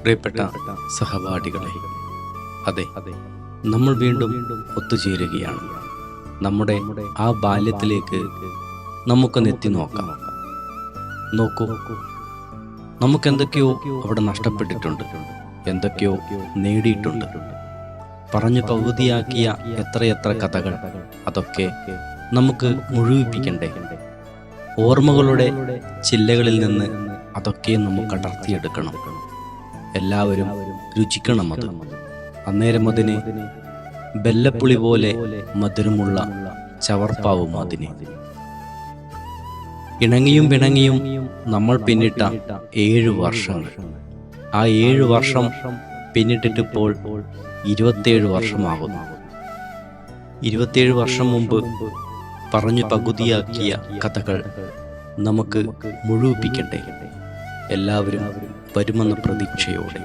പ്രിയപ്പെട്ട സഹപാഠികളെ, അതെ, നമ്മൾ വീണ്ടും ഒത്തുചേരുകയാണ്. നമ്മുടെ ആ ബാല്യത്തിലേക്ക് നമുക്കൊന്ന് എത്തി നോക്കാം. നോക്കൂ, നമുക്കെന്തൊക്കെയോ അവിടെ നഷ്ടപ്പെട്ടിട്ടുണ്ട്, എന്തൊക്കെയോ നേടിയിട്ടുണ്ട്. പറഞ്ഞു പകുതിയാക്കിയ എത്രയെത്ര കഥകൾ, അതൊക്കെ നമുക്ക് മുഴുവിപ്പിക്കണ്ടേ? ഓർമ്മകളുടെ ചില്ലകളിൽ നിന്ന് അതൊക്കെ നമുക്ക് അടർത്തിയെടുക്കണം. എല്ലാവരും രുചിക്കണം അത്. അന്നേരം അതിന് ബെല്ലപ്പുളി പോലെ മധുരമുള്ള ചവർപ്പാവും അതിന്. ഇണങ്ങിയും പിണങ്ങിയും നമ്മൾ പിന്നിട്ട 7 വർഷങ്ങൾ, ആ 7 വർഷം പിന്നിട്ടിട്ടിപ്പോൾ 27 വർഷമാകുന്നു. 27 വർഷം മുമ്പ് പറഞ്ഞു പകുതിയാക്കിയ കഥകൾ നമുക്ക് മുഴുവിപ്പിക്കണ്ടേ? എല്ലാവരും വരുമെന്ന പ്രതീക്ഷയോടെ.